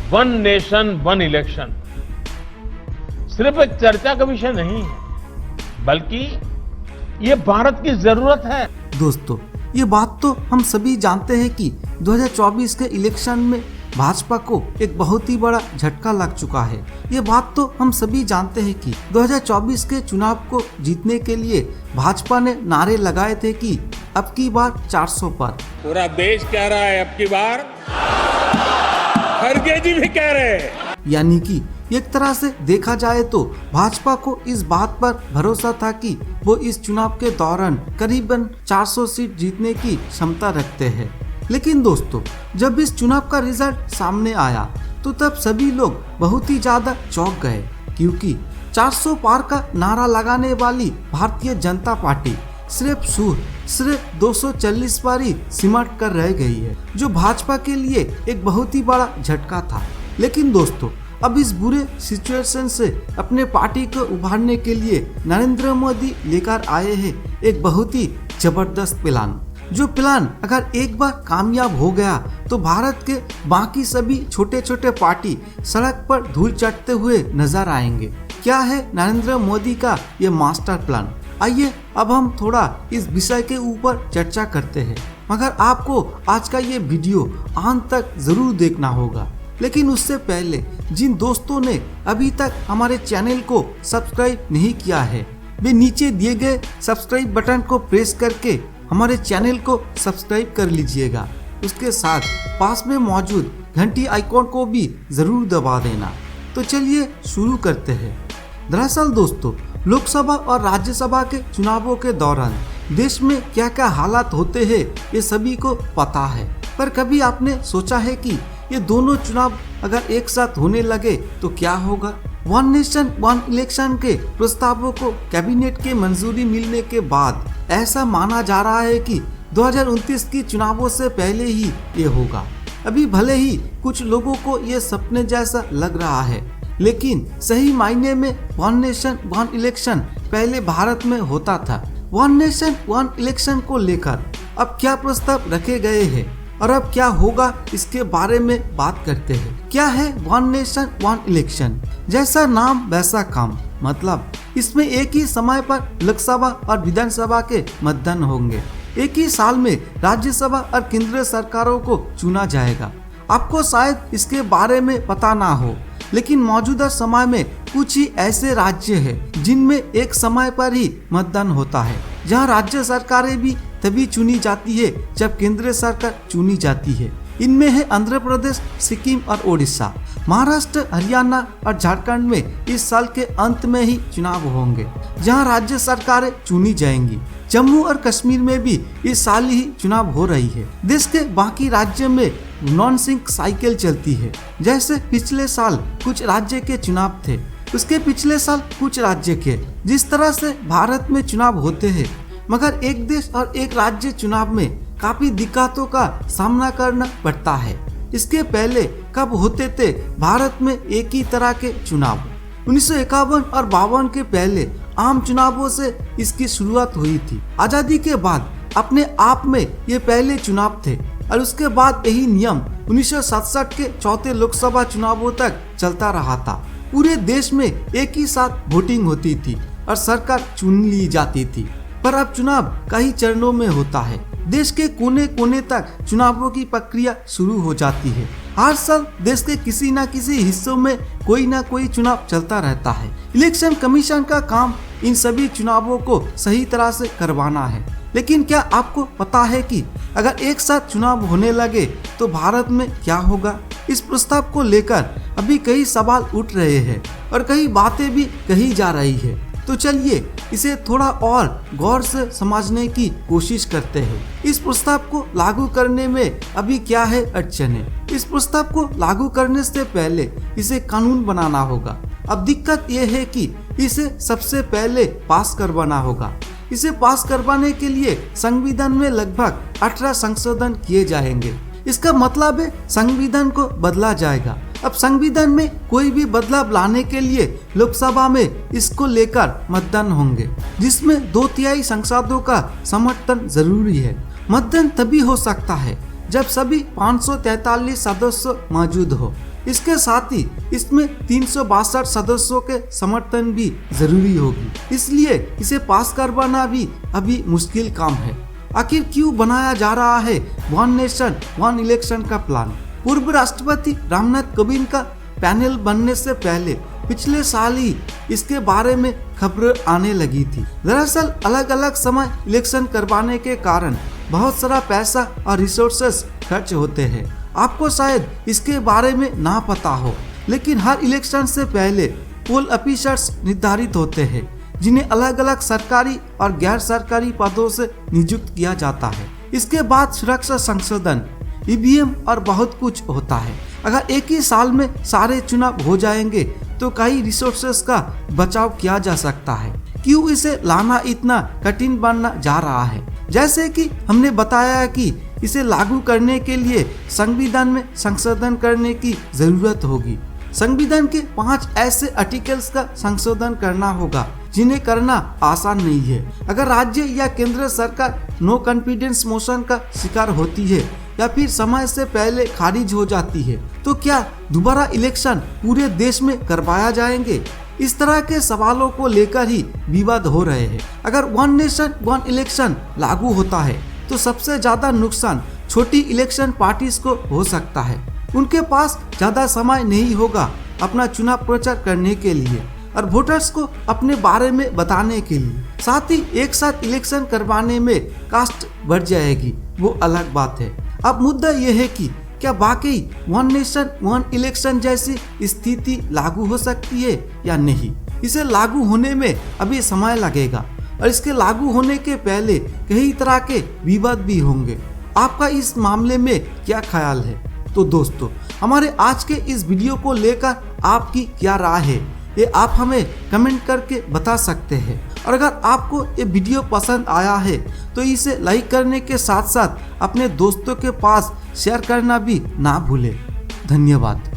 One nation one election सिर्फ एक चर्चा का विषय नहीं है, बल्कि ये भारत की जरूरत है। दोस्तों, ये बात तो हम सभी जानते हैं कि 2024 के इलेक्शन में भाजपा को एक बहुत ही बड़ा झटका लग चुका है। ये बात तो हम सभी जानते हैं कि 2024 के चुनाव को जीतने के लिए भाजपा ने नारे लगाए थे कि अब की बार 400 पर। पूरा देश कह रहा है अब की बार, खड़गे जी भी कह रहे हैं। यानी कि एक तरह से देखा जाए तो भाजपा को इस बात पर भरोसा था कि वो इस चुनाव के दौरान करीबन 400 सीट जीतने की क्षमता रखते हैं। लेकिन दोस्तों, जब इस चुनाव का रिजल्ट सामने आया तो तब सभी लोग बहुत ही ज्यादा चौंक गए, क्योंकि 400 पार का नारा लगाने वाली भारतीय जनता पार्टी सिर्फ 240 पर ही सिमट कर रह गई है, जो भाजपा के लिए एक बहुत ही बड़ा झटका था। लेकिन दोस्तों, अब इस बुरे सिचुएशन से अपने पार्टी को उभारने के लिए नरेंद्र मोदी लेकर आए हैं एक बहुत ही जबरदस्त प्लान। जो प्लान अगर एक बार कामयाब हो गया तो भारत के बाकी सभी छोटे छोटे पार्टी सड़क पर धूल चटते हुए नजर आएंगे। क्या है नरेंद्र मोदी का ये मास्टर प्लान? आइए अब हम थोड़ा इस विषय के ऊपर चर्चा करते हैं, मगर आपको आज का ये वीडियो अंत तक जरूर देखना होगा। लेकिन उससे पहले जिन दोस्तों ने अभी तक हमारे चैनल को सब्सक्राइब नहीं किया है, वे नीचे दिए गए सब्सक्राइब बटन को प्रेस करके हमारे चैनल को सब्सक्राइब कर लीजिएगा। उसके साथ पास में मौजूद घंटी आइकॉन को भी जरूर दबा देना। तो चलिए शुरू करते हैं। दरअसल दोस्तों, लोकसभा और राज्यसभा के चुनावों के दौरान देश में क्या क्या हालात होते हैं ये सभी को पता है, पर कभी आपने सोचा है कि ये दोनों चुनाव अगर एक साथ होने लगे तो क्या होगा? वन नेशन वन इलेक्शन के प्रस्तावों को कैबिनेट के मंजूरी मिलने के बाद ऐसा माना जा रहा है कि 2029 की चुनावों से पहले ही ये होगा। अभी भले ही कुछ लोगों को ये सपने जैसा लग रहा है, लेकिन सही मायने में वन नेशन वन इलेक्शन पहले भारत में होता था। वन नेशन वन इलेक्शन को लेकर अब क्या प्रस्ताव रखे गए हैं और अब क्या होगा, इसके बारे में बात करते हैं। क्या है वन नेशन वन इलेक्शन? जैसा नाम वैसा काम, मतलब इसमें एक ही समय पर लोकसभा और विधानसभा के मतदान होंगे। एक ही साल में राज्यसभा और केंद्रीय सरकारों को चुना जाएगा। आपको शायद इसके बारे में पता ना हो, लेकिन मौजूदा समय में कुछ ही ऐसे राज्य हैं जिनमें एक समय पर ही मतदान होता है, जहां राज्य सरकारें भी तभी चुनी जाती है जब केंद्रीय सरकार चुनी जाती है। इनमें है आंध्र प्रदेश, सिक्किम और ओडिशा। महाराष्ट्र, हरियाणा और झारखंड में इस साल के अंत में ही चुनाव होंगे, जहां राज्य सरकारें चुनी जाएंगी। जम्मू और कश्मीर में भी इस साल ही चुनाव हो रही है। देश के बाकी राज्य में नॉन सिंक साइकिल चलती है। जैसे पिछले साल कुछ राज्य के चुनाव थे, उसके पिछले साल कुछ राज्य के। जिस तरह से भारत में चुनाव होते हैं, मगर एक देश और एक राज्य चुनाव में काफी दिक्कतों का सामना करना पड़ता है। इसके पहले कब होते थे भारत में एक ही तरह के चुनाव? 1951 और 52 के पहले आम चुनावों से इसकी शुरुआत हुई थी। आजादी के बाद अपने आप में ये पहले चुनाव थे और उसके बाद यही नियम 1967 के चौथे लोकसभा चुनावों तक चलता रहा था। पूरे देश में एक ही साथ वोटिंग होती थी और सरकार चुन ली जाती थी। पर अब चुनाव कई चरणों में होता है। देश के कोने कोने तक चुनावों की प्रक्रिया शुरू हो जाती है। हर साल देश के किसी न किसी हिस्सों में कोई ना कोई चुनाव चलता रहता है। इलेक्शन कमीशन का काम इन सभी चुनावों को सही तरह से करवाना है। लेकिन क्या आपको पता है कि अगर एक साथ चुनाव होने लगे तो भारत में क्या होगा? इस प्रस्ताव को लेकर अभी कई सवाल उठ रहे हैं और कई बातें भी कही जा रही है। तो चलिए इसे थोड़ा और गौर से समझने की कोशिश करते हैं। इस प्रस्ताव को लागू करने में अभी क्या है अड़चनें? इस प्रस्ताव को लागू करने से पहले इसे कानून बनाना होगा। अब दिक्कत यह है कि इसे सबसे पहले पास करवाना होगा। इसे पास करवाने के लिए संविधान में लगभग 18 संशोधन किए जाएंगे। इसका मतलब है संविधान को बदला जाएगा। अब संविधान में कोई भी बदलाव लाने के लिए लोकसभा में इसको लेकर मतदान होंगे, जिसमें 2/3 सांसदों का समर्थन जरूरी है। मतदान तभी हो सकता है जब सभी 543 सदस्य मौजूद हो। इसके साथ ही इसमें 362 सदस्यों के समर्थन भी जरूरी होगी, इसलिए इसे पास करवाना भी अभी मुश्किल काम है। आखिर क्यों बनाया जा रहा है वन नेशन वन इलेक्शन का प्लान? पूर्व राष्ट्रपति रामनाथ कोविंद का पैनल बनने से पहले पिछले साल ही इसके बारे में खबरें आने लगी थी। दरअसल अलग अलग समय इलेक्शन करवाने के कारण बहुत सारा पैसा और रिसोर्सेस खर्च होते हैं। आपको शायद इसके बारे में ना पता हो, लेकिन हर इलेक्शन से पहले पोल ऑफिसर्स निर्धारित होते हैं, जिन्हें अलग अलग सरकारी और गैर सरकारी पदों से नियुक्त किया जाता है। इसके बाद सुरक्षा संशोधन, ईवीएम और बहुत कुछ होता है। अगर एक ही साल में सारे चुनाव हो जाएंगे तो कई रिसोर्सेस का बचाव किया जा सकता है। क्यों इसे लाना इतना कठिन बनना जा रहा है? जैसे कि हमने बताया कि इसे लागू करने के लिए संविधान में संशोधन करने की जरूरत होगी। संविधान के 5 ऐसे आर्टिकल्स का संशोधन करना होगा जिन्हें करना आसान नहीं है। अगर राज्य या केंद्र सरकार नो कॉन्फिडेंस मोशन का शिकार होती है या फिर समय से पहले खारिज हो जाती है तो क्या दोबारा इलेक्शन पूरे देश में करवाया जाएंगे? इस तरह के सवालों को लेकर ही विवाद हो रहे हैं। अगर वन नेशन वन इलेक्शन लागू होता है तो सबसे ज्यादा नुकसान छोटी इलेक्शन पार्टीज को हो सकता है। उनके पास ज्यादा समय नहीं होगा अपना चुनाव प्रचार करने के लिए और वोटर्स को अपने बारे में बताने के लिए। साथ ही एक साथ इलेक्शन करवाने में कास्ट बढ़ जाएगी, वो अलग बात है। अब मुद्दा यह है कि क्या वाकई वन नेशन वन इलेक्शन जैसी स्थिति लागू हो सकती है या नहीं। इसे लागू होने में अभी समय लगेगा और इसके लागू होने के पहले कई तरह के विवाद भी होंगे। आपका इस मामले में क्या ख्याल है? तो दोस्तों, हमारे आज के इस वीडियो को लेकर आपकी क्या राय है, ये आप हमें कमेंट करके बता सकते हैं। और अगर आपको ये वीडियो पसंद आया है तो इसे लाइक करने के साथ साथ अपने दोस्तों के पास शेयर करना भी ना भूलें। धन्यवाद।